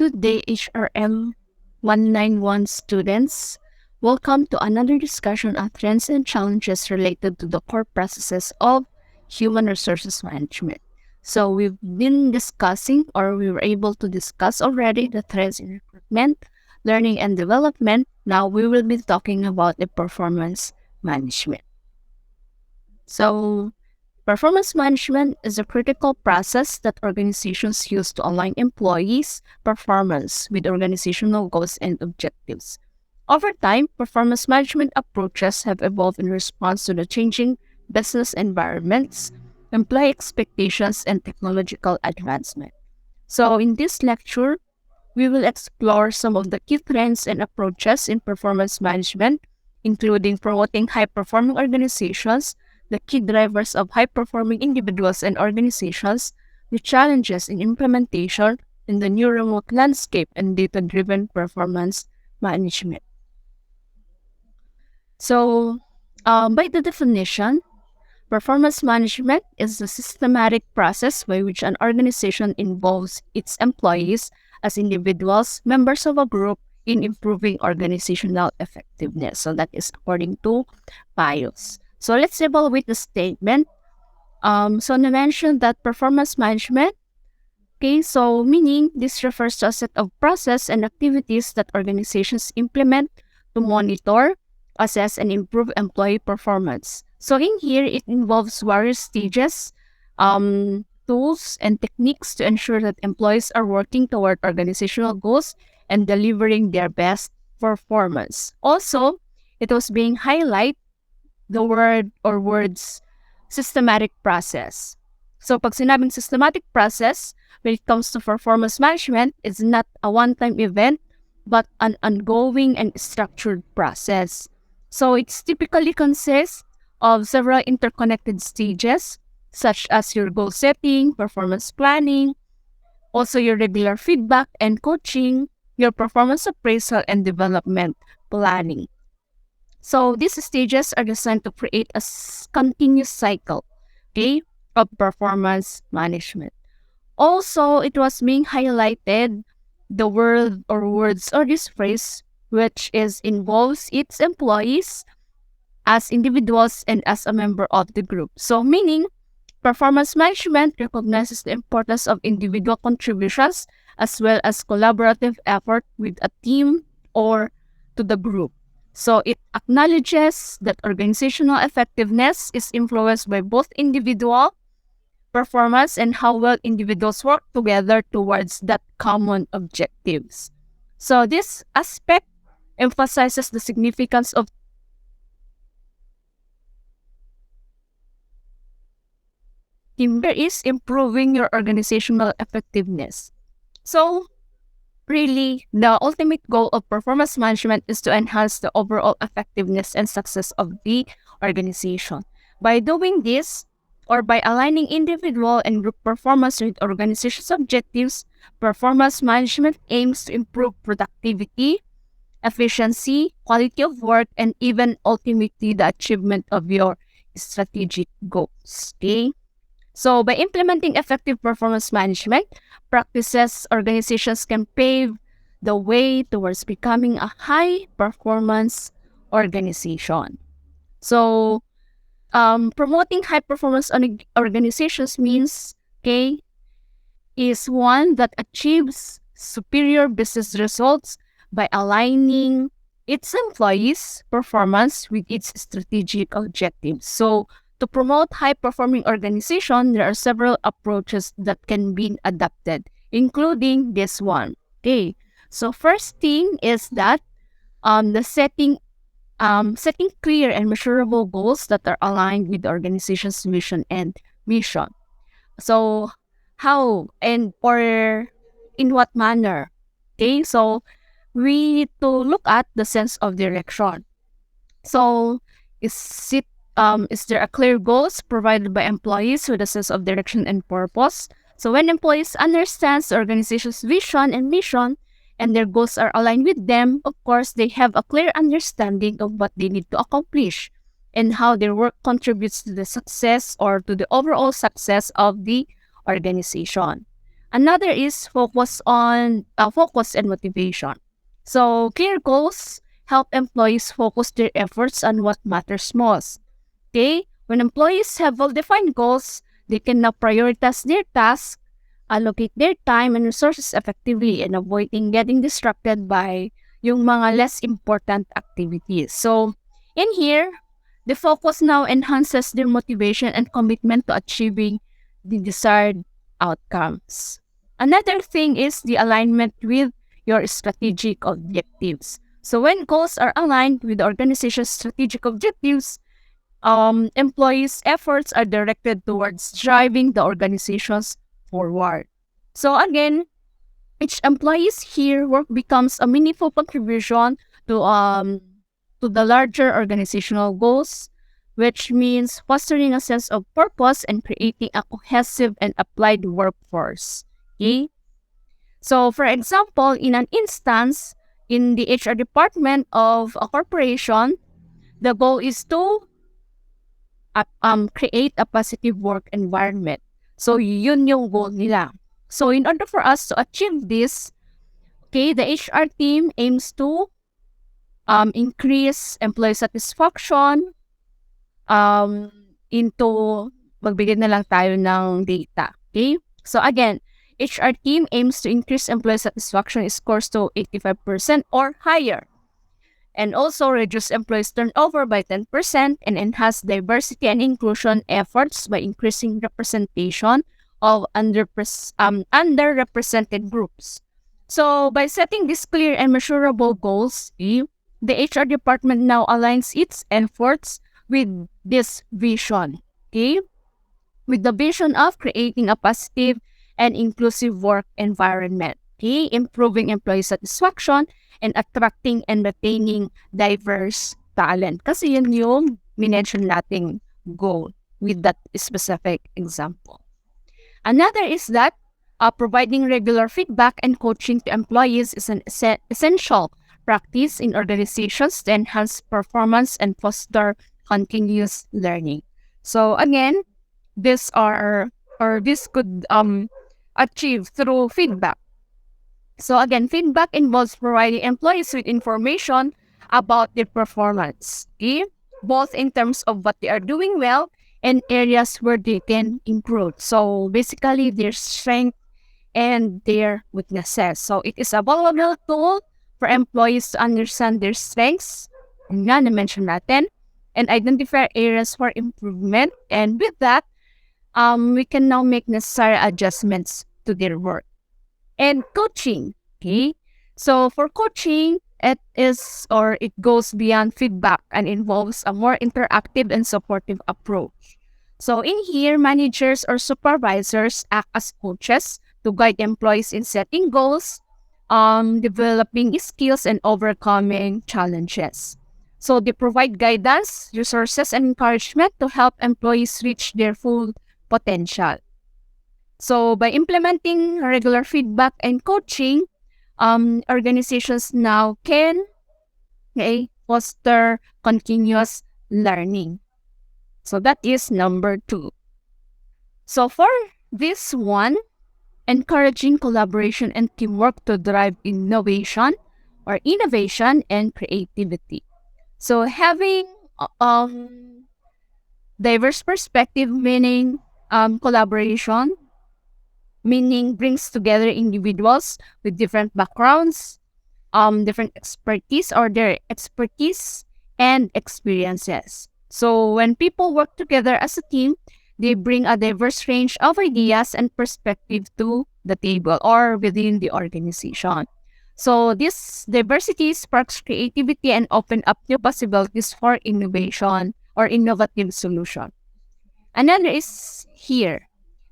Good day, HRM 191 students. Welcome to another discussion on trends and challenges related to the core processes of human resources management. So we've been discussing, or we were able to discuss already, the trends in recruitment, learning and development. Now we will be talking about the performance management. So performance management is a critical process that organizations use to align employees' performance with organizational goals and objectives. Over time, performance management approaches have evolved in response to the changing business environments, employee expectations, and technological advancement. So, in this lecture, we will explore some of the key trends and approaches in performance management, including promoting high-performing organizations, the key drivers of high-performing individuals and organizations, the challenges in implementation in the new remote landscape, and data-driven performance management. So, by the definition, performance management is a systematic process by which an organization involves its employees as individuals, members of a group, in improving organizational effectiveness. So that is according to BIOS. So let's evaluate the statement. So I mentioned that performance management, okay, so meaning this refers to a set of process and activities that organizations implement to monitor, assess, and improve employee performance. So in here, it involves various stages, tools, and techniques to ensure that employees are working toward organizational goals and delivering their best performance. Also, it was being highlighted the word or words systematic process. So pag sinabing systematic process, when it comes to performance management, it's not a one-time event, but an ongoing and structured process. So it typically consists of several interconnected stages, such as your goal setting, performance planning, also your regular feedback and coaching, your performance appraisal and development planning. So these stages are designed to create a continuous cycle, okay, of performance management. Also, it was being highlighted the word or words or this phrase, which is involves its employees as individuals and as a member of the group. So meaning, performance management recognizes the importance of individual contributions as well as collaborative effort with a team or to the group. So it acknowledges that organizational effectiveness is influenced by both individual performance and how well individuals work together towards that common objectives. So this aspect emphasizes the significance of teamwork is improving your organizational effectiveness. So really, the ultimate goal of performance management is to enhance the overall effectiveness and success of the organization. By doing this, or by aligning individual and group performance with organization's objectives, performance management aims to improve productivity, efficiency, quality of work, and even ultimately the achievement of your strategic goals. Okay? So by implementing effective performance management practices, organizations can pave the way towards becoming a high-performance organization. So promoting high-performance organizations means, okay, is one that achieves superior business results by aligning its employees' performance with its strategic objectives. So to promote high-performing organization, there are several approaches that can be adopted, including this one. Okay, so first thing is that the setting clear and measurable goals that are aligned with the organization's vision and mission. So how and or in what manner? Okay, so we need to look at the sense of direction. So is there a clear goals provided by employees with a sense of direction and purpose? So when employees understand the organization's vision and mission and their goals are aligned with them, of course, they have a clear understanding of what they need to accomplish and how their work contributes to the success or to the overall success of the organization. Another is focus and motivation. So clear goals help employees focus their efforts on what matters most. Okay? When employees have well-defined goals, they can now prioritize their tasks, allocate their time and resources effectively, and avoiding getting distracted by yung mga less important activities. So, in here, the focus now enhances their motivation and commitment to achieving the desired outcomes. Another thing is the alignment with your strategic objectives. So when goals are aligned with the organization's strategic objectives, employees' efforts are directed towards driving the organizations forward. So again, each employee's here work becomes a meaningful contribution to the larger organizational goals, which means fostering a sense of purpose and creating a cohesive and applied workforce. Okay? So, for example, in an instance, in the HR department of a corporation, the goal is to create a positive work environment. So, yun yung goal nila. So, in order for us to achieve this, okay, the HR team aims to increase employee satisfaction into, magbigay na lang tayo ng data. Okay? So, again, HR team aims to increase employee satisfaction scores to 85% or higher, and also reduce employees' turnover by 10% and enhance diversity and inclusion efforts by increasing representation of underrepresented groups. So, by setting these clear and measurable goals, the HR department now aligns its efforts with this vision, okay? With the vision of creating a positive and inclusive work environment, okay? Improving employee satisfaction and attracting and retaining diverse talent. Kasi yun yung minention nating goal with that specific example. Another is that providing regular feedback and coaching to employees is an essential practice in organizations to enhance performance and foster continuous learning. So again, this could achieve through feedback. So again, feedback involves providing employees with information about their performance, okay? Both in terms of what they are doing well and areas where they can improve. So basically, their strength and their weaknesses. So it is a valuable tool for employees to understand their strengths, and nga na-mention natin, and identify areas for improvement. And with that, we can now make necessary adjustments to their work. And coaching, okay? So for coaching, it goes beyond feedback and involves a more interactive and supportive approach. So in here, managers or supervisors act as coaches to guide employees in setting goals, developing skills, and overcoming challenges. So they provide guidance, resources, and encouragement to help employees reach their full potential. So by implementing regular feedback and coaching, organizations now can foster continuous learning. So that is number 2. So for this one, encouraging collaboration and teamwork to drive innovation and creativity. So having diverse perspective, meaning collaboration, meaning brings together individuals with different backgrounds, different expertise or their expertise and experiences. So when people work together as a team, they bring a diverse range of ideas and perspective to the table or within the organization. So this diversity sparks creativity and open up new possibilities for innovation or innovative solution. Another is here,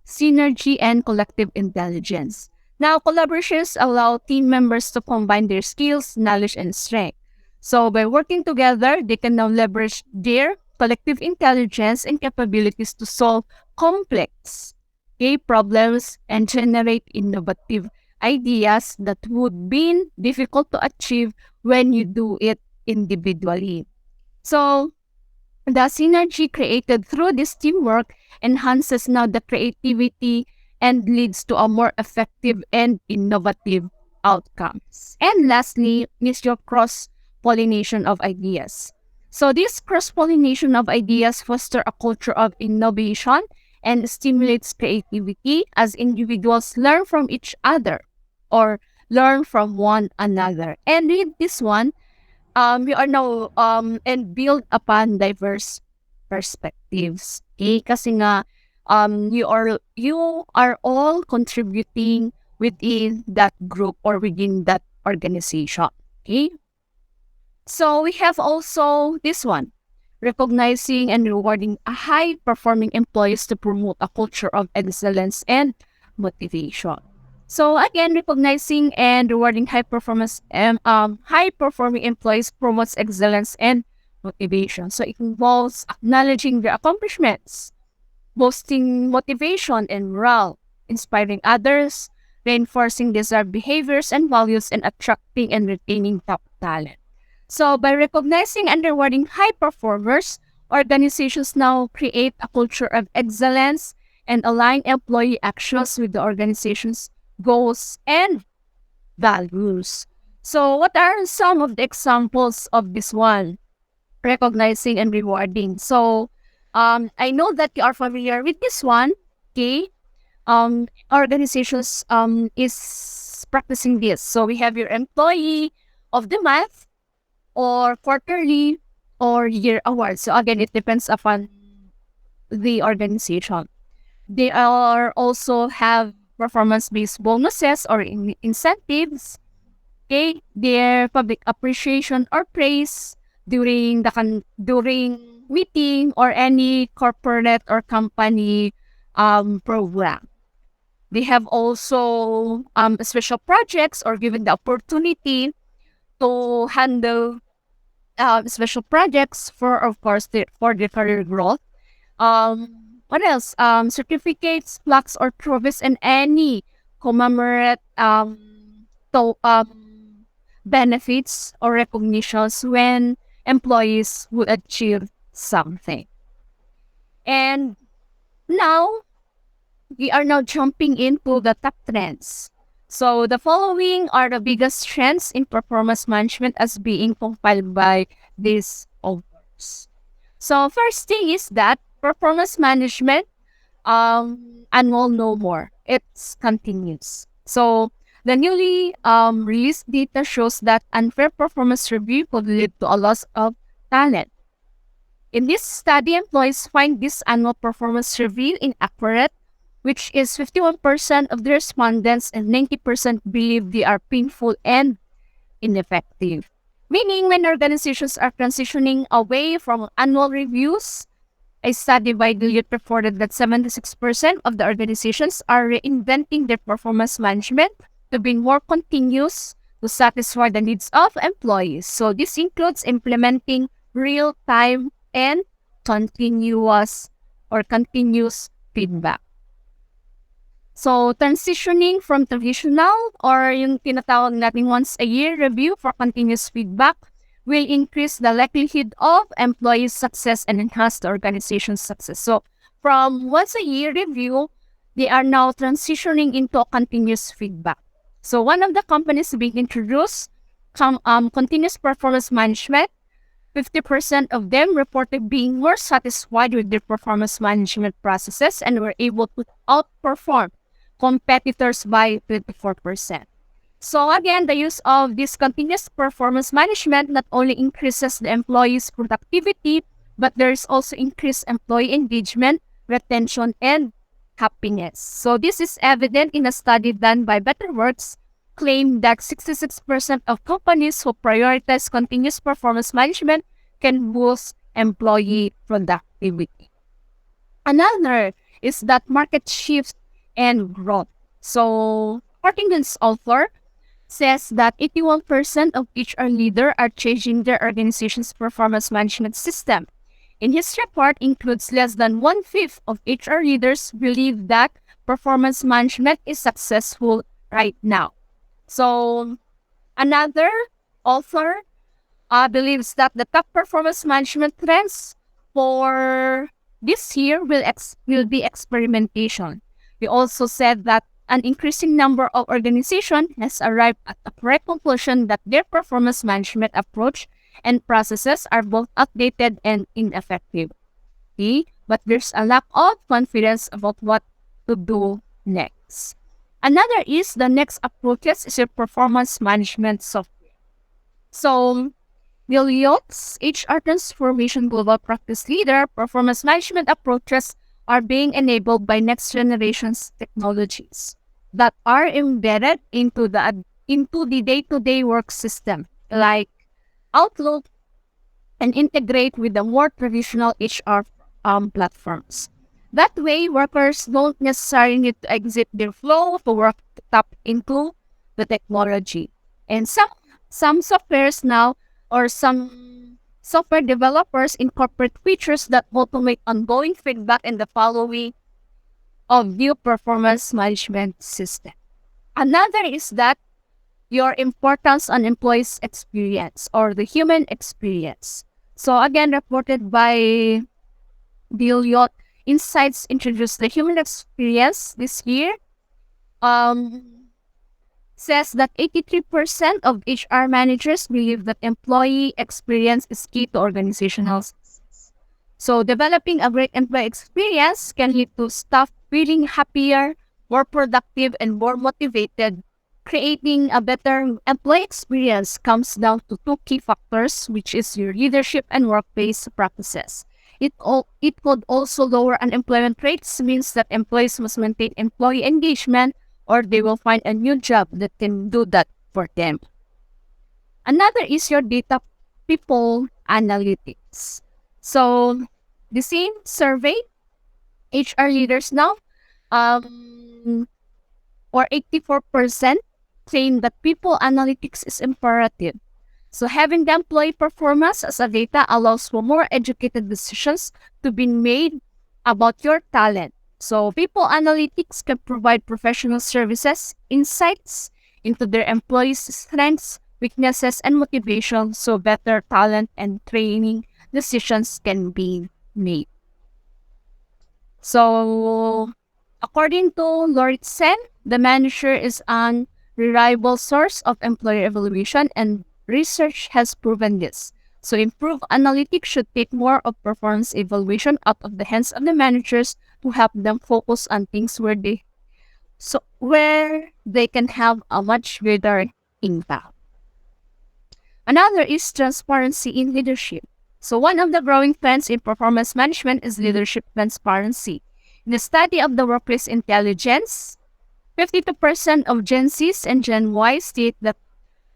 synergy and collective intelligence. Now, collaborations allow team members to combine their skills, knowledge, and strength. So by working together, they can now leverage their collective intelligence and capabilities to solve complex problems and generate innovative ideas that would be difficult to achieve when you do it individually. So the synergy created through this teamwork enhances now the creativity and leads to a more effective and innovative outcomes. And lastly is your cross-pollination of ideas. So this cross-pollination of ideas foster a culture of innovation and stimulates creativity as individuals learn from each other or learn from one another. And with this one, we are now and build upon diverse perspectives. Okay? Kasi nga you are all contributing within that group or within that organization. Okay? So we have also this one, recognizing and rewarding a high-performing employees to promote a culture of excellence and motivation. So again, recognizing and rewarding high-performing employees promotes excellence and motivation. So it involves acknowledging their accomplishments, boosting motivation and morale, inspiring others, reinforcing desired behaviors and values, and attracting and retaining top talent. So by recognizing and rewarding high performers, organizations now create a culture of excellence and align employee actions with the organization's goals and values. So what are some of the examples of this one? Recognizing and rewarding. So I know that you are familiar with this one. Okay. Organizations is practicing this. So we have your employee of the month or quarterly or year awards. So again, it depends upon the organization. They are also have performance-based bonuses or incentives. Okay, their public appreciation or praise during meeting or any corporate or company program. They have also special projects or given the opportunity to handle special projects for, of course, for the career growth. What else? Certificates, plaques, or trophies, and any commemorate to benefits or recognitions when employees would achieve something. And now we are now jumping into the top trends. So the following are the biggest trends in performance management as being compiled by these authors. So first thing is that performance management annual no more. It's continuous. So the newly released data shows that unfair performance review could lead to a loss of talent. In this study, employees find this annual performance review inaccurate, which is 51% of the respondents and 90% believe they are painful and ineffective. Meaning, when organizations are transitioning away from annual reviews, a study by Deloitte reported that 76% of the organizations are reinventing their performance management to be more continuous to satisfy the needs of employees. So this includes implementing real-time and continuous feedback. So, transitioning from traditional or yung tinatawag natin once a year review for continuous feedback will increase the likelihood of employee success and enhance the organization's success. So, from once a year review, they are now transitioning into a continuous feedback. So, one of the companies being introduced, continuous performance management, 50% of them reported being more satisfied with their performance management processes and were able to outperform competitors by 24%. So again, the use of this continuous performance management not only increases the employees' productivity, but there is also increased employee engagement, retention, and happiness. So this is evident in a study done by BetterWorks, claimed that 66% of companies who prioritize continuous performance management can boost employee productivity. Another is that market shifts and growth. So, according to this author, says that 81% of HR leaders are changing their organization's performance management system. In his report, includes less than one-fifth of HR leaders believe that performance management is successful right now. So, another author believes that the top performance management trends for this year will be experimentation. We also said that an increasing number of organizations has arrived at the correct conclusion that their performance management approach and processes are both outdated and ineffective. Okay? But there's a lack of confidence about what to do next. Another is the next approaches is your performance management software. So Deloitte's HR Transformation Global Practice Leader performance management approaches are being enabled by next generation's technologies that are embedded into the day-to-day work system, like Outlook, and integrate with the more traditional HR platforms. That way, workers don't necessarily need to exit their flow to work to tap into the technology. And some softwares now or some software developers incorporate features that automate ongoing feedback and the following of new performance management system. Another is that your importance on employees' experience or the human experience. So again, reported by Deloitte, Insights introduced the human experience this year. Says that 83% of HR managers believe that employee experience is key to organizational success. So developing a great employee experience can lead to staff feeling happier, more productive, and more motivated. Creating a better employee experience comes down to two key factors, which is your leadership and workplace practices. It could also lower unemployment rates, means that employees must maintain employee engagement or they will find a new job that can do that for them. Another is your data people analytics. So the same survey, HR leaders now, or 84% claim that people analytics is imperative. So having the employee performance as a data allows for more educated decisions to be made about your talent. So people analytics can provide professional services, insights into their employees' strengths, weaknesses, and motivation, so better talent and training decisions can be made. So according to Lauritsen, the manager is an reliable source of employer evaluation, and research has proven this. So improved analytics should take more of performance evaluation out of the hands of the managers to help them focus on things where they can have a much greater impact. Another is transparency in leadership. So one of the growing trends in performance management is leadership transparency. In the study of the workplace intelligence, 52% of Gen Zs and Gen Y state that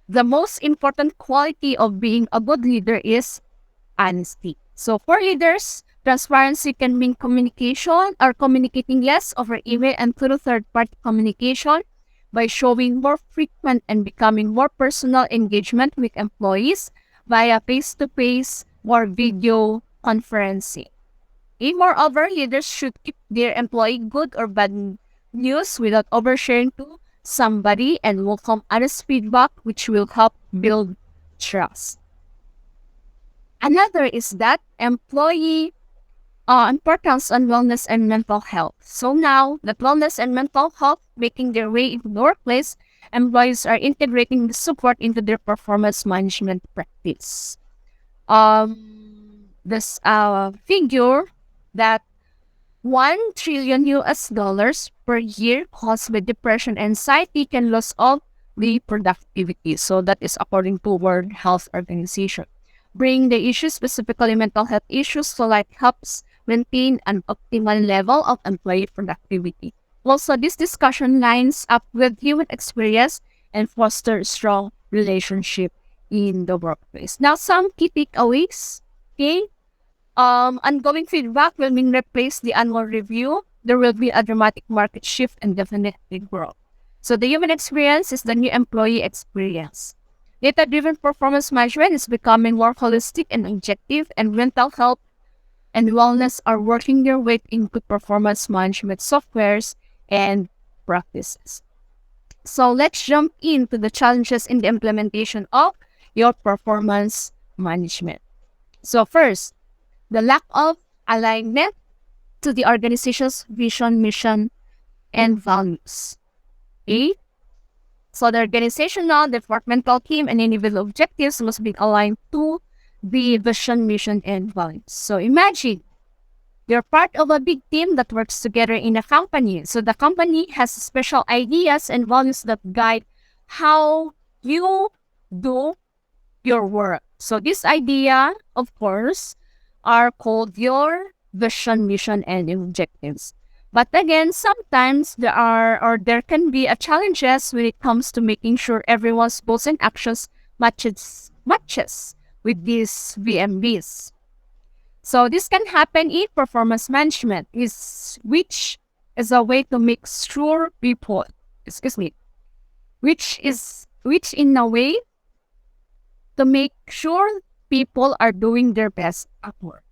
the most important quality of being a good leader is honesty. So for leaders, transparency can mean communication or communicating less over email and through third-party communication by showing more frequent and becoming more personal engagement with employees via face-to-face or video conferencing. Moreover, leaders should keep their employee good or bad news without oversharing to somebody and welcome honest feedback, which will help build trust. Another is that employee importance on wellness and mental health. So now that wellness and mental health making their way into the workplace, employees are integrating the support into their performance management practice. This figure that 1 trillion US dollars per year caused by depression and anxiety can lose all the productivity. So that is according to World Health Organization. Bringing the issues, specifically mental health issues, to light helps maintain an optimal level of employee productivity. Also, this discussion lines up with human experience and foster strong relationship in the workplace. Now, some key takeaways. Okay. Ongoing feedback will mean replace the annual review. There will be a dramatic market shift and definitely growth. So the human experience is the new employee experience. Data-driven performance management is becoming more holistic and objective, and mental health and wellness are working their way into performance management softwares and practices. So let's jump into the challenges in the implementation of your performance management. So first, the lack of alignment to the organization's vision, mission, and values. Okay? So the organizational, departmental team, and individual objectives must be aligned to the vision, mission, and values. So imagine you're part of a big team that works together in a company. So the company has special ideas and values that guide how you do your work. So this idea, of course, are called your vision, mission, and objectives. But again, sometimes there can be a challenges when it comes to making sure everyone's goals and actions matches with these VMBs. So this can happen in performance management, which is a way to make sure people, which in a way to make sure people are doing their best at work.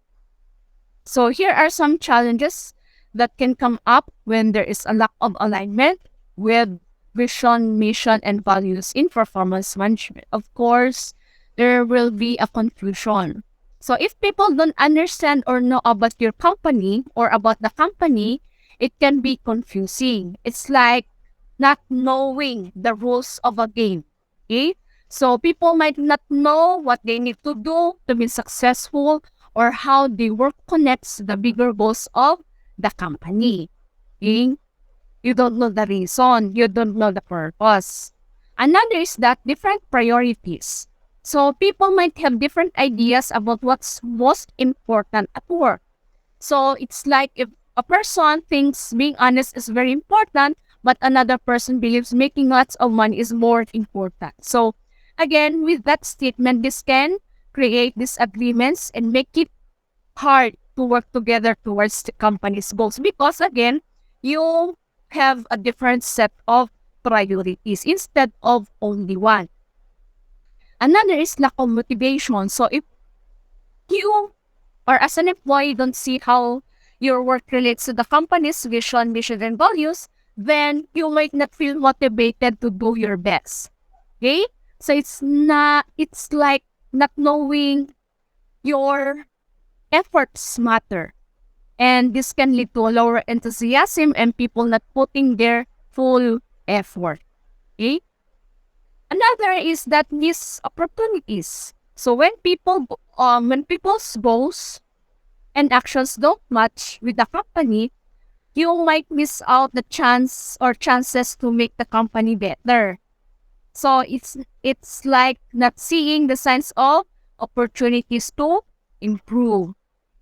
So here are some challenges that can come up when there is a lack of alignment with vision, mission, and values in performance management. Of course, there will be a confusion. So if people don't understand or know about your company or about the company, it can be confusing. It's like not knowing the rules of a game. Okay? So people might not know what they need to do to be successful or how their work connects to the bigger goals of the company. Okay? You don't know the reason. You don't know the purpose. Another is that different priorities. So people might have different ideas about what's most important at work. So it's like if a person thinks being honest is very important, but another person believes making lots of money is more important. So again, with that statement, this can create disagreements and make it hard to work together towards the company's goals because again, you have a different set of priorities instead of only one. Another is lack of motivation. So if you or as an employee don't see how your work relates to the company's vision, mission, and values, then you might not feel motivated to do your best. Okay? So it's like not knowing your efforts matter. And this can lead to a lower enthusiasm and people not putting their full effort. Okay? Another is that missed opportunities. So when people's goals and actions don't match with the company, you might miss out the chances to make the company better. So it's like not seeing the signs of opportunities to improve.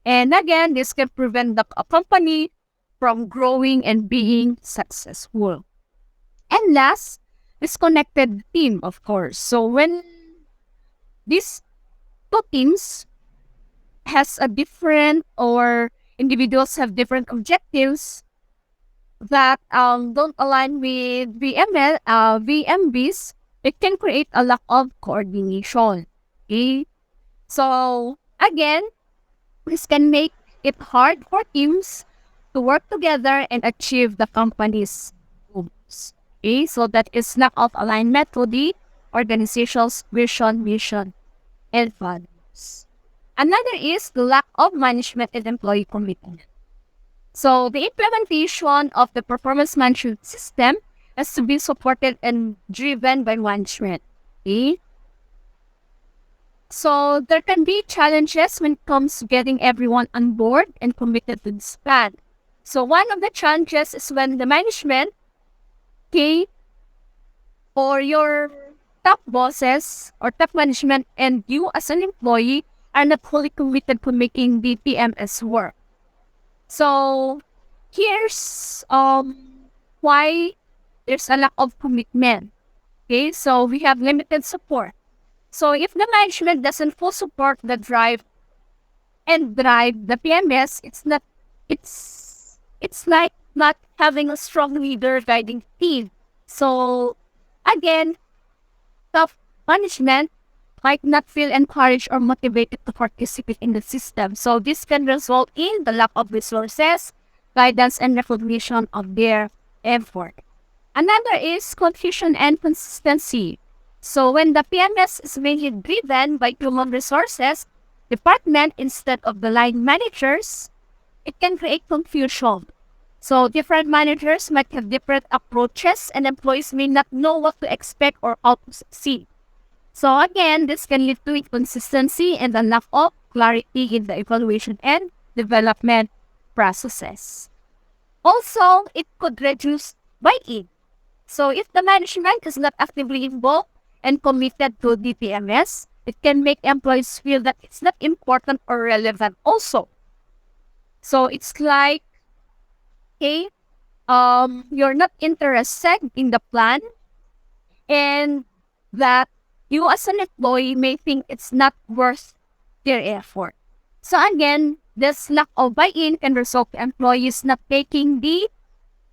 And again, this can prevent the company from growing and being successful. And last, disconnected team, of course. So when these two teams has a different or individuals have different objectives that don't align with VMBs, it can create a lack of coordination. Okay? So again, this can make it hard for teams to work together and achieve the company's goals. Okay? So that is lack of alignment to the organization's vision, mission, and values. Another is the lack of management and employee commitment. So the implementation of the performance management system has to be supported and driven by management. Okay? So there can be challenges when it comes to getting everyone on board and committed to this plan. So one of the challenges is when the management, okay, or your top bosses or top management and you as an employee are not fully committed to making the PMS work. So here's why there's a lack of commitment. Okay, so we have limited support. So if the management doesn't full support the drive the PMS, it's like not having a strong leader guiding team. So again, top management might not feel encouraged or motivated to participate in the system. So this can result in the lack of resources, guidance, and recognition of their effort. Another is confusion and consistency. So when the PMS is mainly driven by human resources department instead of the line managers, it can create confusion. So different managers might have different approaches and employees may not know what to expect or how to succeed. So again, this can lead to inconsistency and a lack of clarity in the evaluation and development processes. Also, it could reduce buy-in. So if the management is not actively involved and committed to DPMS, it can make employees feel that it's not important or relevant also. So it's like, okay, you're not interested in the plan and that you as an employee may think it's not worth their effort. So again, this lack of buy-in can result in employees not taking the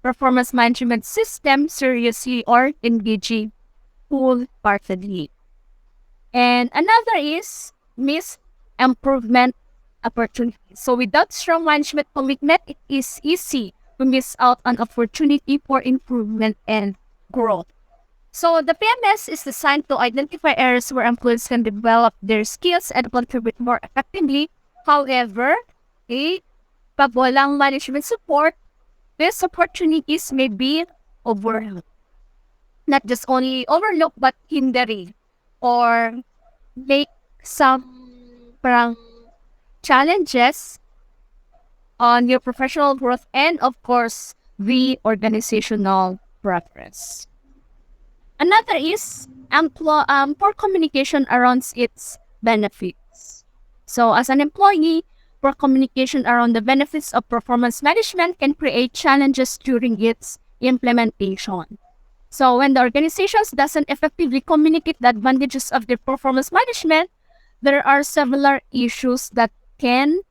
performance management system seriously or engaging wholeheartedly. And another is missed improvement opportunities. So without strong management commitment, it is easy to miss out on opportunity for improvement and growth. So the PMS is designed to identify areas where employees can develop their skills and contribute more effectively. However, pag walang management support, these opportunities may be overlooked. Not just only overlooked, but hindering or make some parang challenges on your professional growth and, of course, the organizational progress. Another is poor communication around its benefits. So as an employee, poor communication around the benefits of performance management can create challenges during its implementation. So when the organization doesn't effectively communicate the advantages of their performance management, there are several issues that can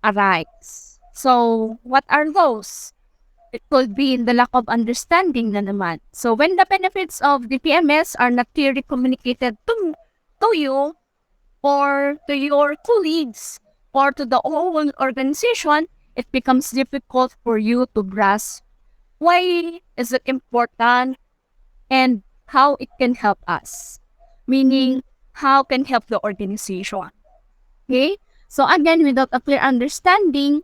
arise. So what are those? It could be in the lack of understanding na naman. So when the benefits of the PMS are not clearly communicated to you or to your colleagues or to the whole organization, it becomes difficult for you to grasp why is it important and how it can help us. Meaning, how can help the organization. Okay? So again, without a clear understanding,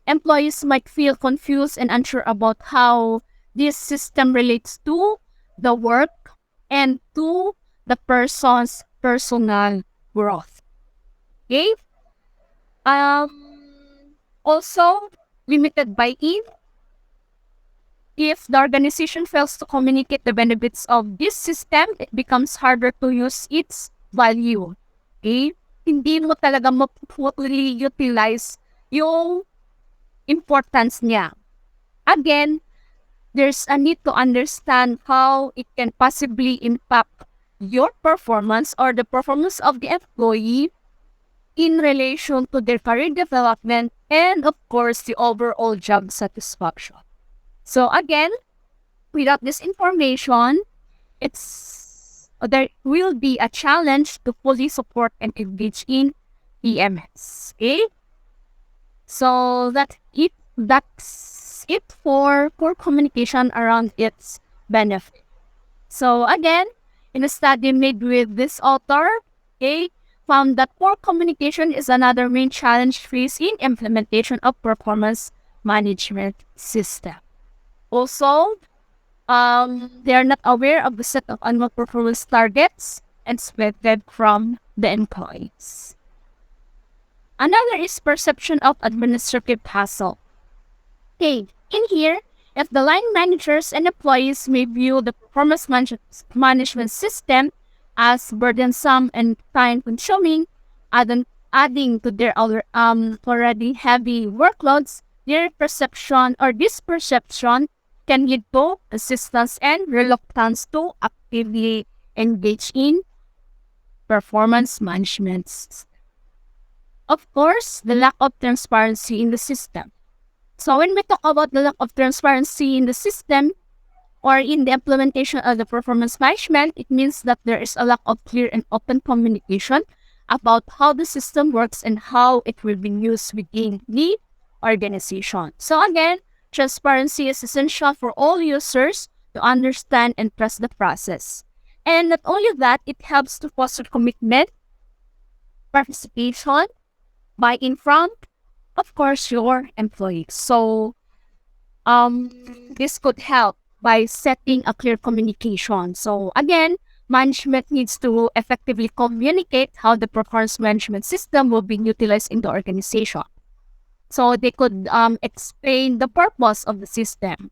employees might feel confused and unsure about how this system relates to the work and to the person's personal growth. Okay? Also, limited buy-in. If the organization fails to communicate the benefits of this system, it becomes harder to use its value. Okay? Hindi mo talaga fully utilize yung importance niya. Again, there's a need to understand how it can possibly impact your performance or the performance of the employee in relation to their career development and, of course, the overall job satisfaction. So again, without this information, there will be a challenge to fully support and engage in EMS. Okay? So that's it for poor communication around its benefit. So again, in a study made with this author, found that poor communication is another main challenge faced in implementation of performance management system. Also, they are not aware of the set of annual performance targets expected from the employees. Another is perception of administrative hassle. Okay, in here, if the line managers and employees may view the performance management system as burdensome and time-consuming, adding to their already heavy workloads, their perception or this perception can lead to resistance and reluctance to actively engage in performance management system. Of course, the lack of transparency in the system. So when we talk about the lack of transparency in the system or in the implementation of the performance management, it means that there is a lack of clear and open communication about how the system works and how it will be used within the organization. So again, transparency is essential for all users to understand and trust the process. And not only that, it helps to foster commitment, participation, buy-in from, of course, your employees. So Um, this could help by setting a clear communication. So again, management needs to effectively communicate how the performance management system will be utilized in the organization. So they could explain the purpose of the system.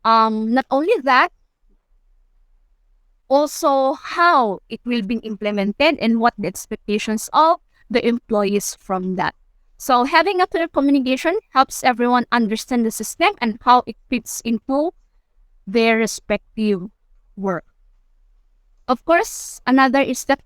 Not only that, also how it will be implemented and what the expectations of the employees from that. So having a clear communication helps everyone understand the system and how it fits into their respective work. Of course, another is that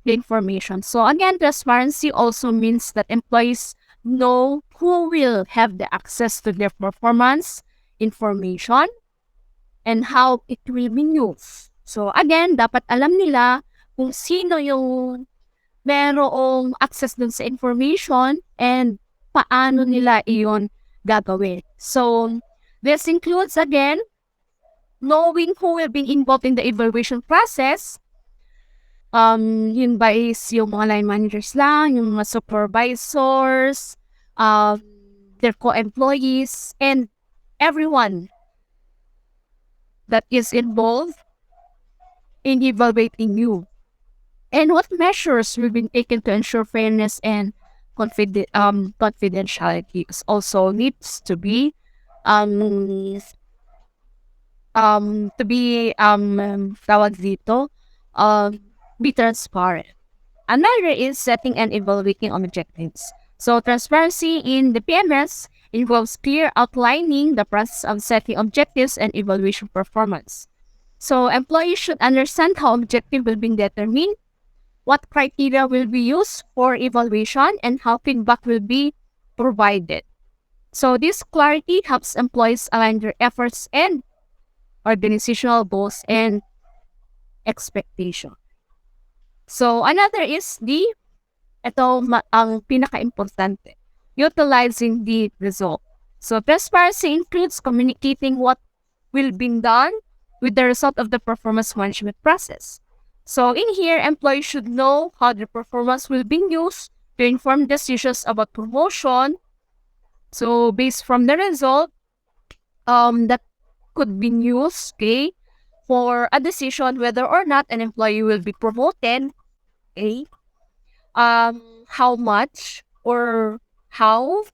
the information. So again, transparency also means that employees know who will have the access to their performance information and how it will be used. So again, dapat alam nila kung sino yung merong access dun sa information and paano nila iyon gagawin. So this includes again, knowing who will be involved in the evaluation process. Yun ba is yung mga line managers lang, yung mga supervisors, their co-employees, and everyone that is involved in evaluating you. And what measures will be taken to ensure fairness and confidentiality also needs to be um tawag dito, be transparent. Another is setting and evaluating objectives. So transparency in the PMS involves clear outlining the process of setting objectives and evaluation performance. So employees should understand how objective will be determined, what criteria will be used for evaluation, and how feedback will be provided. So this clarity helps employees align their efforts and organizational goals and expectation. So another is ang pinaka-importante, utilizing the result. So transparency includes communicating what will be done with the result of the performance management process. So in here, employees should know how the performance will be used to inform decisions about promotion. So based from the result, that could be used, okay, for a decision whether or not an employee will be promoted, okay, how much or how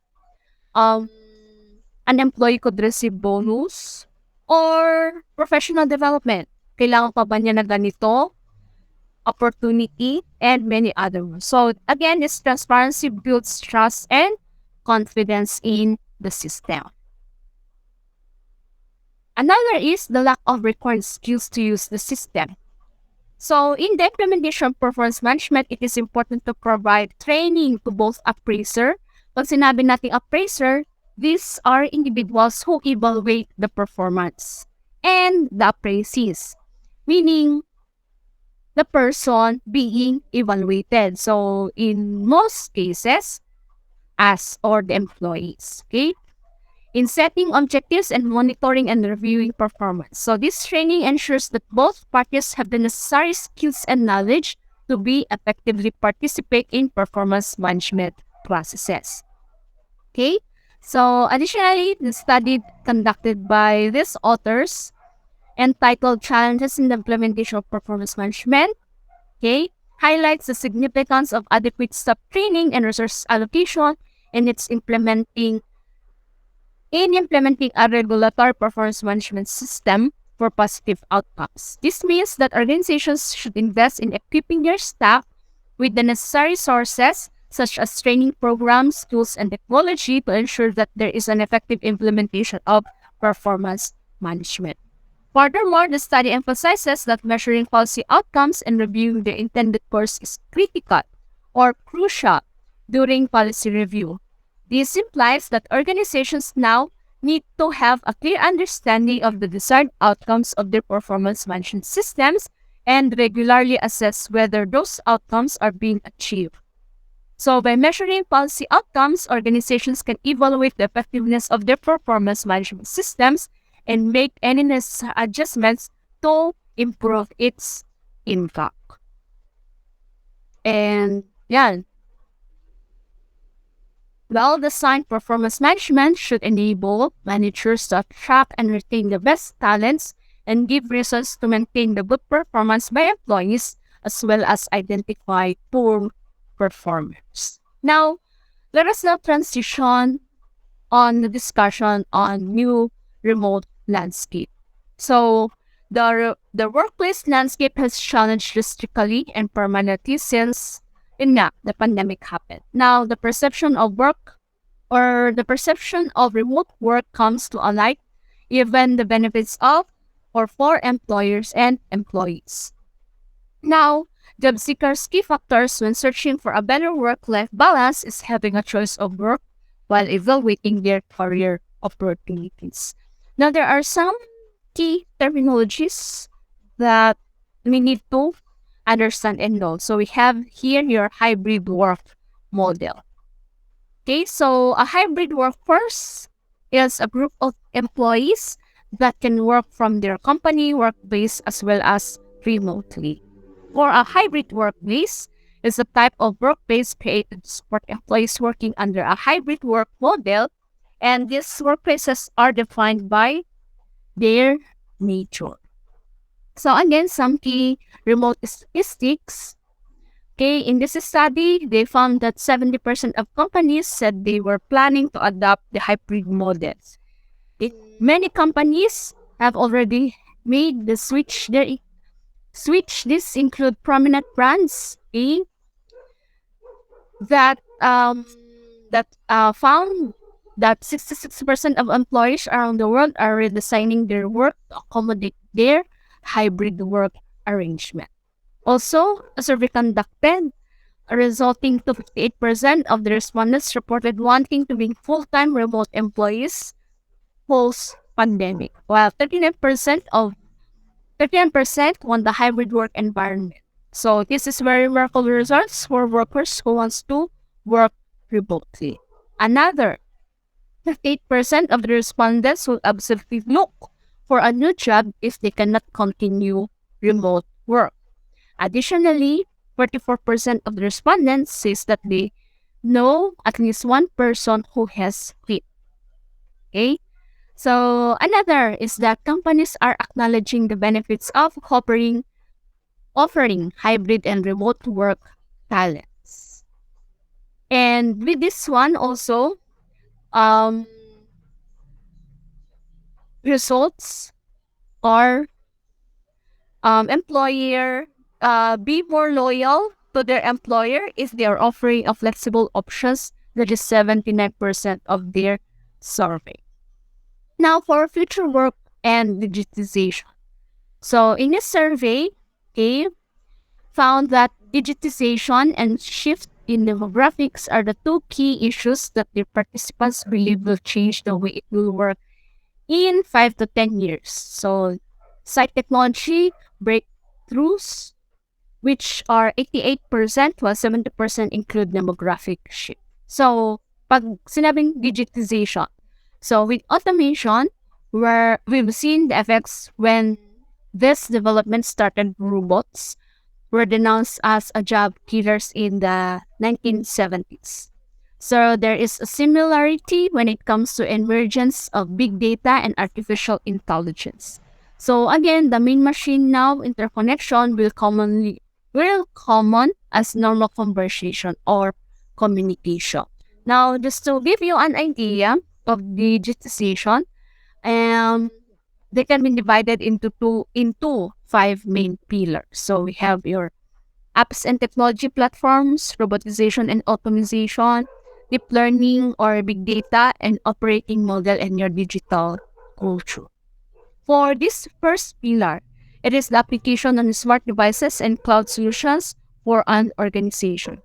an employee could receive bonus or professional development. Kailangan pa ba niya na ganito? Opportunity, and many other ones. So again, this transparency builds trust and confidence in the system. Another is the lack of required skills to use the system. So in the implementation of performance management, it is important to provide training to both appraiser. Pag sinabi nating appraiser, these are individuals who evaluate the performance, and the appraisees, meaning the person being evaluated. So in most cases, us or the employees, okay? In setting objectives and monitoring and reviewing performance. So this training ensures that both parties have the necessary skills and knowledge to be effectively participate in performance management processes. Okay? So additionally, the study conducted by these authors entitled Challenges in the Implementation of Performance Management, okay, highlights the significance of adequate staff training and resource allocation in implementing a regulatory performance management system for positive outcomes. This means that organizations should invest in equipping their staff with the necessary sources such as training programs, tools, and technology to ensure that there is an effective implementation of performance management. Furthermore, the study emphasizes that measuring policy outcomes and reviewing the intended course is critical or crucial during policy review. This implies that organizations now need to have a clear understanding of the desired outcomes of their performance management systems and regularly assess whether those outcomes are being achieved. So by measuring policy outcomes, organizations can evaluate the effectiveness of their performance management systems and make any necessary adjustments to improve its impact. And yan. Well-designed performance management should enable managers to attract and retain the best talents and give reasons to maintain the good performance by employees as well as identify poor performers. Now, let us now transition on the discussion on new remote landscape. So, the workplace landscape has challenged drastically and permanently since the pandemic happened. Now, the perception of remote work comes to a light, even the benefits of or for employers and employees. Now, job seekers' key factors when searching for a better work-life balance is having a choice of work while evaluating their career opportunities. Now, there are some key terminologies that we need to understand and know. So we have here your hybrid work model. Okay, so a hybrid workforce is a group of employees that can work from their company workplace as well as remotely. Or a hybrid workplace is a type of workplace created to support employees working under a hybrid work model, and these workplaces are defined by their nature. So again, some key remote statistics. Okay, in this study, they found that 70% of companies said they were planning to adopt the hybrid models. Many companies have already made the switch. This include prominent brands, okay, that found that 66% of employees around the world are redesigning their work to accommodate their hybrid work arrangement. Also, a survey conducted resulting to 58% of the respondents reported wanting to be full-time remote employees post-pandemic, while 39% want the hybrid work environment. So this is very remarkable results for workers who wants to work remotely. Another 58% of the respondents will absolutely look for a new job if they cannot continue remote work. Additionally, 44% of the respondents says that they know at least one person who has quit. Okay? So another is that companies are acknowledging the benefits of offering hybrid and remote work talents. And with this one also, results are employer be more loyal to their employer if they are offering a flexible options. That is 79% of their survey. Now for future work and digitization. So in this survey, they found that digitization and shift in demographics are the two key issues that the participants believe will change the way it will work in 5 to 10 years. So site technology breakthroughs, which are 88%, while 70% include demographic shift. So, pag sinabing digitization, so with automation, where we've seen the effects when this development started, robots were denounced as a job killers in the 1970s. So there is a similarity when it comes to emergence of big data and artificial intelligence. So again, the main machine now interconnection will common as normal conversation or communication. Now, just to give you an idea of digitization, they can be divided into five main pillars. So we have your apps and technology platforms, robotization and automation, deep learning or big data, and operating model and your digital culture. For this first pillar, it is the application on smart devices and cloud solutions for an organization.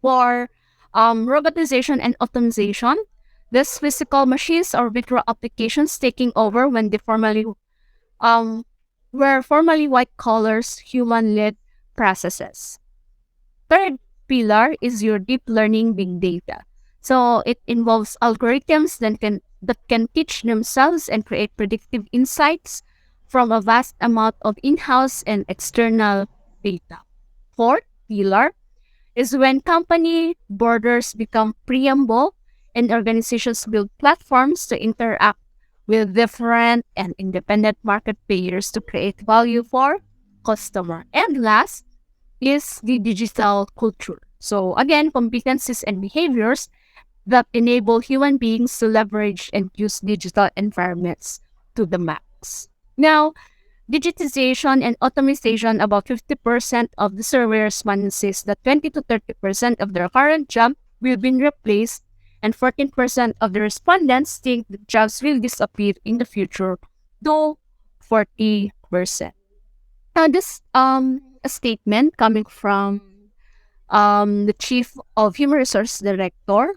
For robotization and optimization, these physical machines or virtual applications taking over when they were formerly white collars human-led processes. Third pillar is your deep learning big data. So it involves algorithms that can teach themselves and create predictive insights from a vast amount of in-house and external data. Fourth pillar is when company borders become preamble and organizations build platforms to interact with different and independent market players to create value for customer. And last is the digital culture. So again, competencies and behaviors that enable human beings to leverage and use digital environments to the max. Now, digitization and automation, about 50% of the survey respondents says that 20 to 30% of their current job will be replaced, and 14% of the respondents think the jobs will disappear in the future, though 40%. Now, this a statement coming from the Chief of Human Resource Director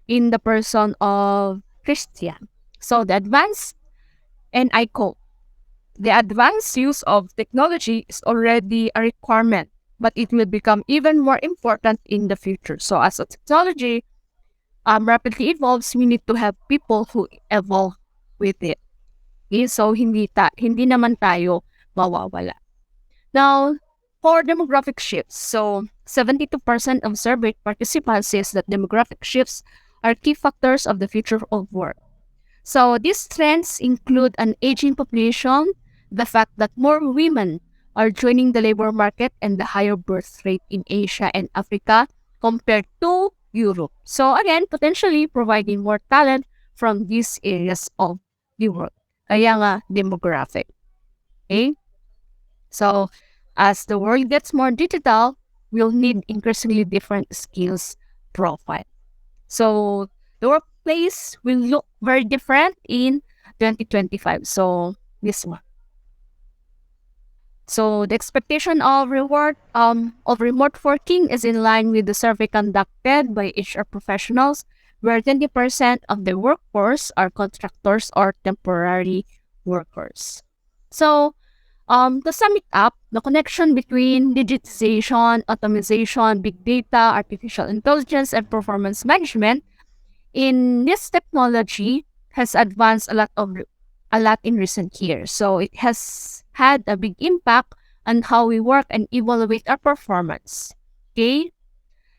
in the person of Christian. So the advanced, and I quote, the advanced use of technology is already a requirement, but it will become even more important in the future. So as a technology rapidly evolves, we need to have people who evolve with it. Okay? So hindi naman tayo mawawala. Now, for demographic shifts, so 72% of surveyed participants says that demographic shifts are key factors of the future of work. So these trends include an aging population, the fact that more women are joining the labor market, and the higher birth rate in Asia and Africa compared to Europe. So again, potentially providing more talent from these areas of the world. Kaya nga, demographic. Okay? So as the world gets more digital, we'll need increasingly different skills profile. So the workplace will look very different in 2025. So this one. So the expectation of remote working is in line with the survey conducted by HR professionals, where 20% of the workforce are contractors or temporary workers. So to sum it up, the connection between digitization, automation, big data, artificial intelligence, and performance management in this technology has advanced a lot in recent years. So it has had a big impact on how we work and evaluate our performance. Okay?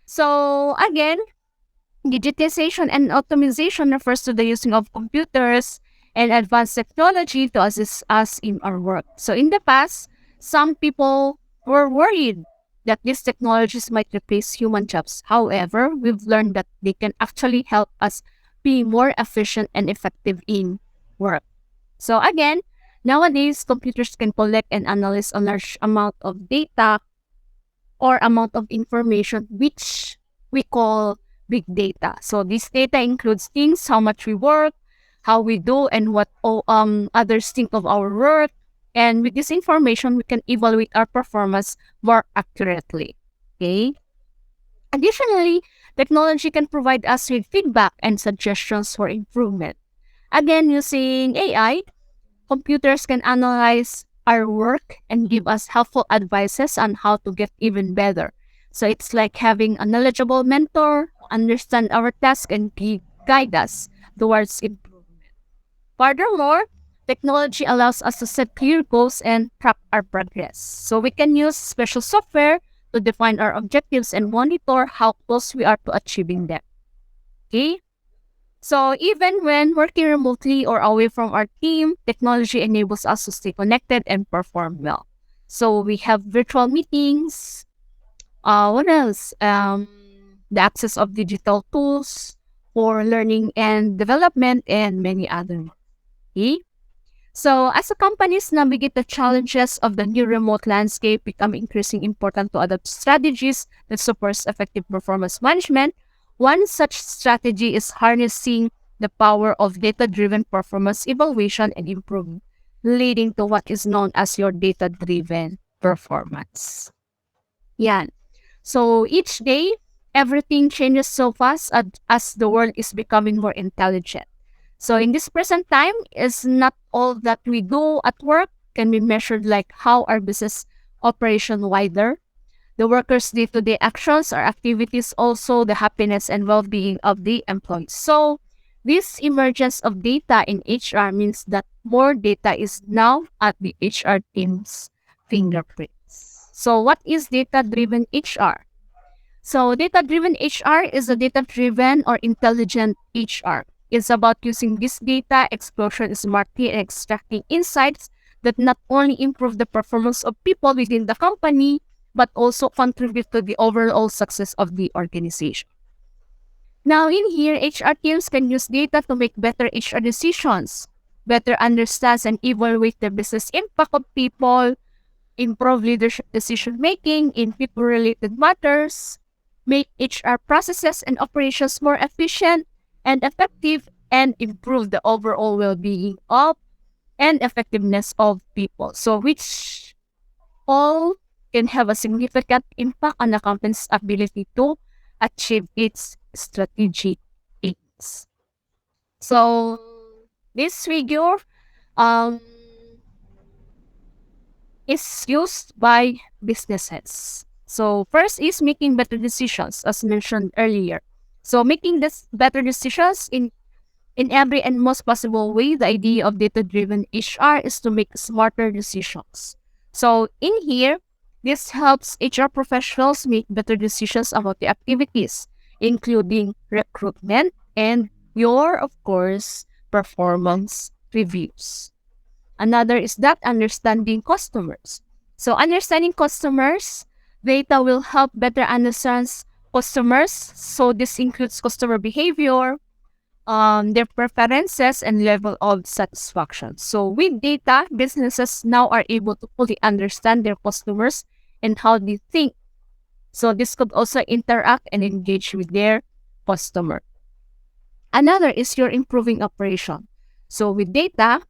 So again, digitization and automation refers to the using of computers and advanced technology to assist us in our work. So in the past, some people were worried that these technologies might replace human jobs. However, we've learned that they can actually help us be more efficient and effective in work. So again, nowadays, computers can collect and analyze a large amount of data or amount of information, which we call big data. So this data includes things, how much we work, how we do, and what others think of our work. And with this information, we can evaluate our performance more accurately. Okay. Additionally, technology can provide us with feedback and suggestions for improvement. Again, using AI, computers can analyze our work and give us helpful advices on how to get even better. So it's like having a knowledgeable mentor, understand our task, and guide us towards improvement. Furthermore, technology allows us to set clear goals and track our progress. So we can use special software to define our objectives and monitor how close we are to achieving them. Okay? So even when working remotely or away from our team, technology enables us to stay connected and perform well. So we have virtual meetings. What else? The access of digital tools for learning and development, and many other. Okay? So as the companies navigate the challenges of the new remote landscape, become increasingly important to adopt strategies that supports effective performance management. One such strategy is harnessing the power of data-driven performance evaluation and improvement, leading to what is known as your data-driven performance. Yan. So each day, everything changes so fast as the world is becoming more intelligent. So in this present time, is not all that we do at work can be measured like how our business operation wider. The workers' day-to-day actions or activities, also the happiness and well-being of the employees. So this emergence of data in HR means that more data is now at the HR team's fingerprints. So what is data-driven HR? So data-driven HR is a data-driven or intelligent HR. It's about using this data explosion smartly and extracting insights that not only improve the performance of people within the company, but also contribute to the overall success of the organization. Now in here, HR teams can use data to make better HR decisions, better understand and evaluate the business impact of people, improve leadership decision making in people related matters, make HR processes and operations more efficient and effective, and improve the overall well being of and effectiveness of people. So, which all can have a significant impact on the company's ability to achieve its strategic aims. So, this figure um, is used by businesses. So first is making better decisions, as mentioned earlier. So making this better decisions in every and most possible way, the idea of data-driven HR is to make smarter decisions. So in here, this helps HR professionals make better decisions about the activities, including recruitment and your, of course, performance reviews. Another is that understanding customers. So understanding customers, data will help better understand customers. So this includes customer behavior, their preferences, and level of satisfaction. So with data, businesses now are able to fully understand their customers and how they think. So this could also interact and engage with their customer. Another is your improving operation. So with data,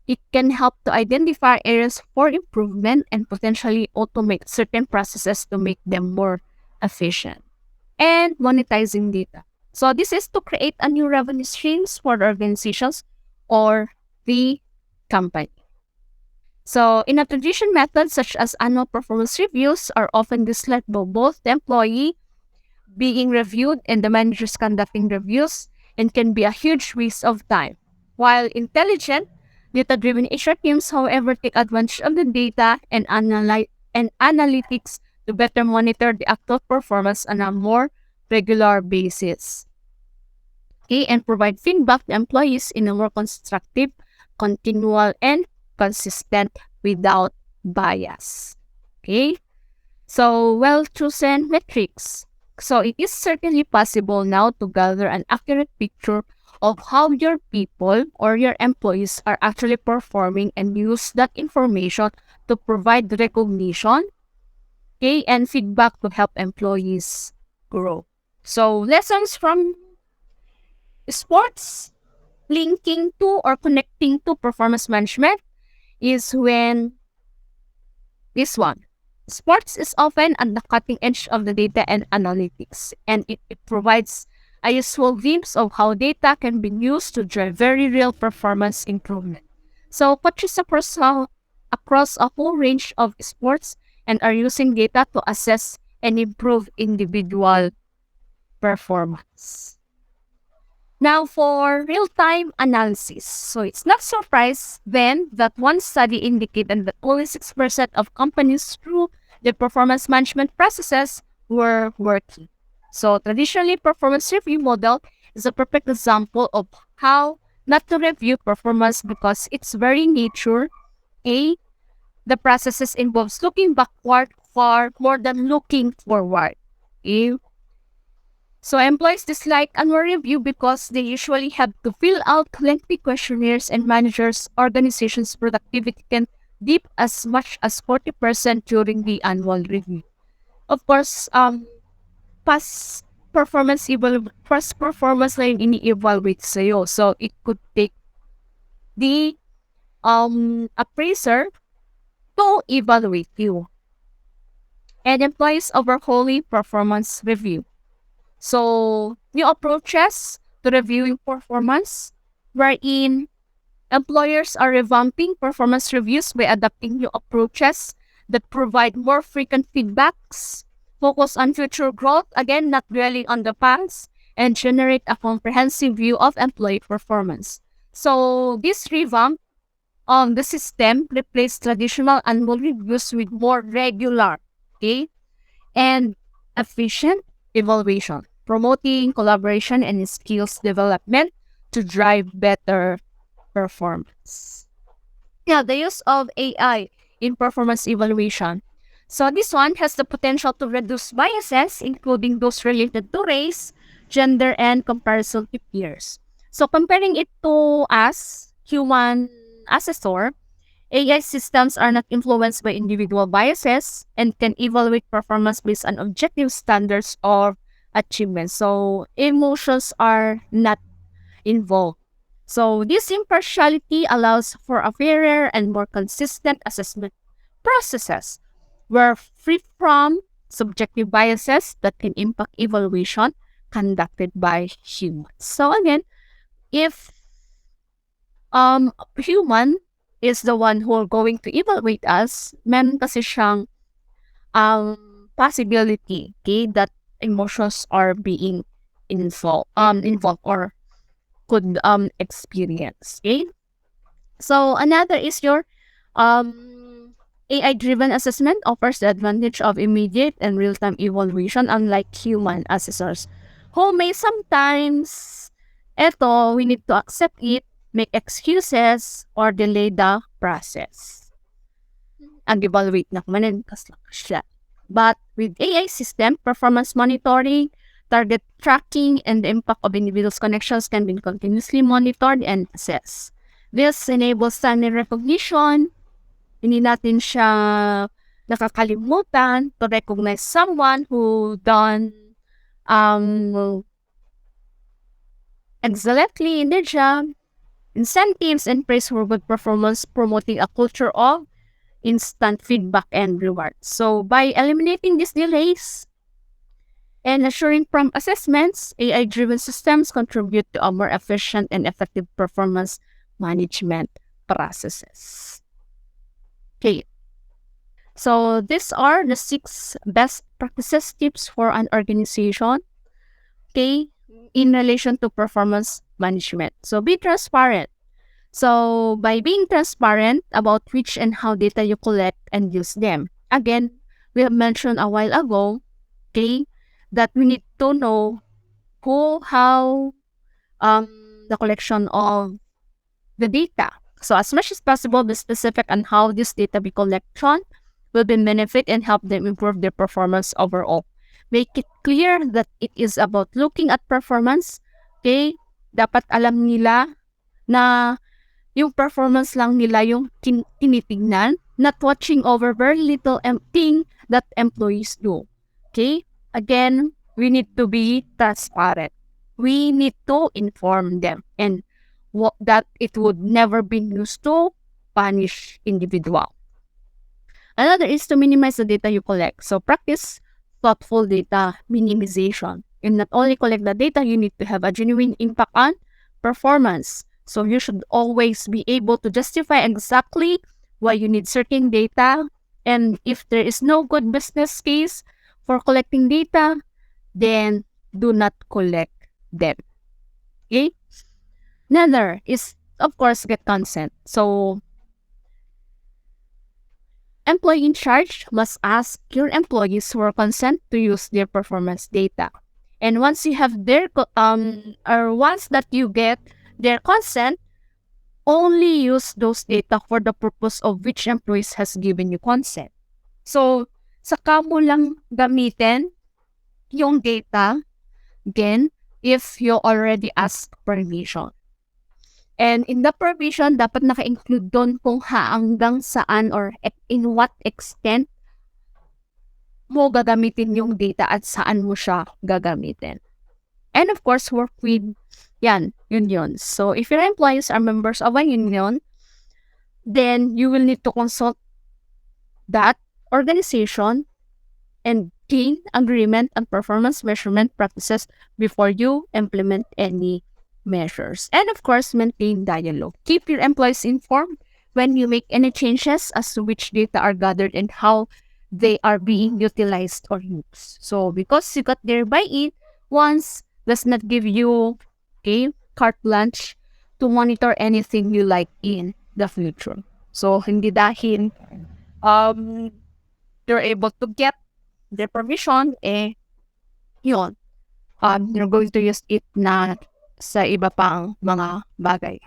it can help to identify areas for improvement and potentially automate certain processes to make them more efficient. And monetizing data. So this is to create a new revenue streams for the organizations or the company. So in a traditional method such as annual performance reviews are often disliked by both the employee being reviewed and the managers conducting reviews and can be a huge waste of time. While intelligent, data-driven HR teams, however, take advantage of the data and analytics to better monitor the actual performance on a more regular basis. Okay, and provide feedback to employees in a more constructive, continual, and consistent without bias. Okay, so well-chosen metrics. So it is certainly possible now to gather an accurate picture of how your people or your employees are actually performing and use that information to provide recognition, okay, and feedback to help employees grow. So lessons from sports linking to or connecting to performance management is when this one. Sports is often at the cutting edge of the data and analytics, and it provides a useful glimpse of how data can be used to drive very real performance improvement. So coaches across a whole range of sports and are using data to assess and improve individual performance. Now for real-time analysis. So it's not surprise then that one study indicated that only 6% of companies through the performance management processes were working. So traditionally, performance review model is a perfect example of how not to review performance because its very nature, A, the processes involves looking backward far more than looking forward. A, so employees dislike annual review because they usually have to fill out lengthy questionnaires and managers' organization's productivity can dip as much as 40% during the annual review. Of course, past past performance na yung ini-evaluate sa'yo. So it could take the appraiser to evaluate you. And employees overhauling performance review. So, new approaches to reviewing performance, wherein employers are revamping performance reviews by adopting new approaches that provide more frequent feedbacks, focus on future growth, again, not dwelling on the past, and generate a comprehensive view of employee performance. So, this revamp of the system replaced traditional annual reviews with more regular, okay, and efficient evaluation, promoting collaboration and skills development to drive better performance. Yeah, the use of AI in performance evaluation. So this one has the potential to reduce biases, including those related to race, gender, and comparison to peers. So comparing it to us, human assessor, AI systems are not influenced by individual biases and can evaluate performance based on objective standards of achievement. So emotions are not involved. So this impartiality allows for a fairer and more consistent assessment processes. We're free from subjective biases that can impact evaluation conducted by humans. So again, if human is the one who are going to evaluate us, meron kasi siyang possibility, okay, that emotions are being involved or could experience. Okay. So another is your AI driven assessment offers the advantage of immediate and real time evaluation unlike human assessors who may sometimes we need to accept it, make excuses, or delay the process. Ang evaluate na kumanin lang siya. But with AI system, performance monitoring, target tracking, and the impact of individuals' connections can be continuously monitored and assessed. This enables timely recognition. Hindi natin siya nakakalimutan to recognize someone who done excellently in their job. Incentives and praise for good performance, promoting a culture of instant feedback and rewards. So by eliminating these delays and assuring prompt assessments, AI-driven systems contribute to a more efficient and effective performance management processes. Okay. So these are the 6 best practices tips for an organization, okay, in relation to performance management. So be transparent. So by being transparent about which and how data you collect and use them. Again, we have mentioned a while ago, okay, that we need to know who, how, the collection of the data. So as much as possible, be specific on how this data be collection will be benefit and help them improve their performance overall. Make it clear that it is about looking at performance. Okay? Dapat alam nila na yung performance lang nila yung tinitignan, not watching over very little thing that employees do. Okay? Again, we need to be transparent. We need to inform them and that it would never be used to punish individual. Another is to minimize the data you collect. So practice thoughtful data minimization. And not only collect the data, you need to have a genuine impact on performance. So you should always be able to justify exactly why you need certain data. And if there is no good business case for collecting data, then do not collect them. Okay? Another is, of course, get consent. So employee in charge must ask your employees for consent to use their performance data. And once you have their once that you get their consent, only use those data for the purpose of which employees has given you consent. So, saka mo lang gamitin yung data again if you already ask permission. And in the permission, dapat naka-include doon kung hanggang saan or in what extent mo gagamitin yung data at saan mo siya gagamitin. And of course, work with unions. So if your employees are members of a union, then you will need to consult that organization and gain agreement on performance measurement practices before you implement any measures. And of course, maintain dialogue. Keep your employees informed when you make any changes as to which data are gathered and how they are being utilized or used. So because you got their buy-in, once does not give you carte blanche to monitor anything you like in the future. So hindi dahil you're able to get their permission, yun, you're going to use it na sa iba pang mga bagay.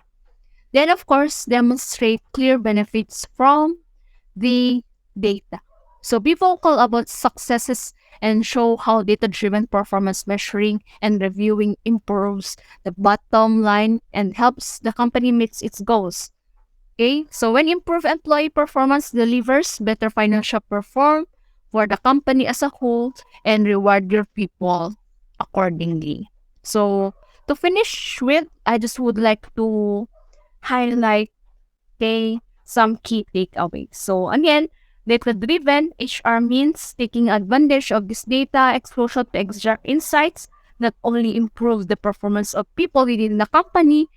Then, of course, demonstrate clear benefits from the data. So be vocal about successes and show how data-driven performance measuring and reviewing improves the bottom line and helps the company meet its goals. Okay, so when improved employee performance delivers better financial perform for the company as a whole and reward your people accordingly. So to finish with, I just would like to highlight, okay, some key takeaways. So again, data-driven HR means taking advantage of this data exposure to extract insights not only improve the performance of people within the company,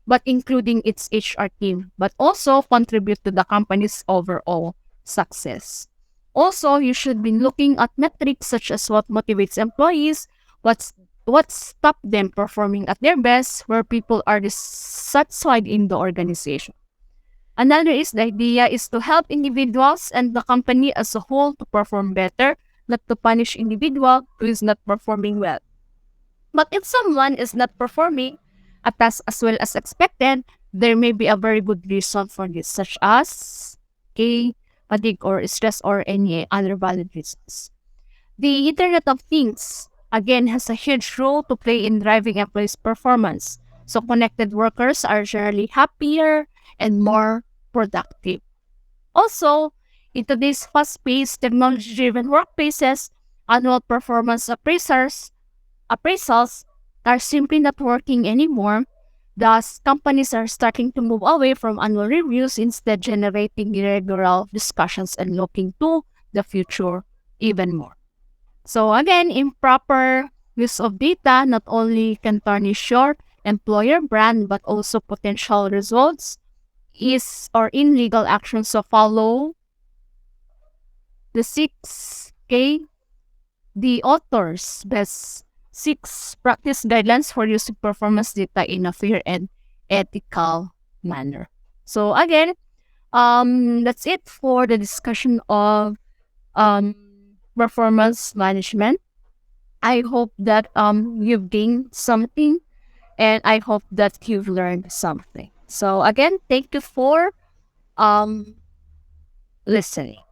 but including its HR team, but also contribute to the company's overall success. Also, you should be looking at metrics such as what motivates employees, what stop them performing at their best, where people are dissatisfied in the organization. Another is the idea is to help individuals and the company as a whole to perform better, not to punish individual who is not performing well. But if someone is not performing a task as well as expected, there may be a very good reason for this, such as fatigue or stress or any other valid reasons. The Internet of Things, again, has a huge role to play in driving employees' performance. So connected workers are generally happier and more productive. Also, in today's fast-paced, technology-driven workplaces, annual performance appraisals are simply not working anymore. Thus, companies are starting to move away from annual reviews, instead generating regular discussions and looking to the future even more. So again, improper use of data not only can tarnish your employer brand, but also potential results is or in legal actions. So follow the 6K, the author's best 6 practice guidelines for using performance data in a fair and ethical manner. So again, that's it for the discussion of um, performance management. I hope that you've gained something, and I hope that you've learned something. So again, thank you for um listening.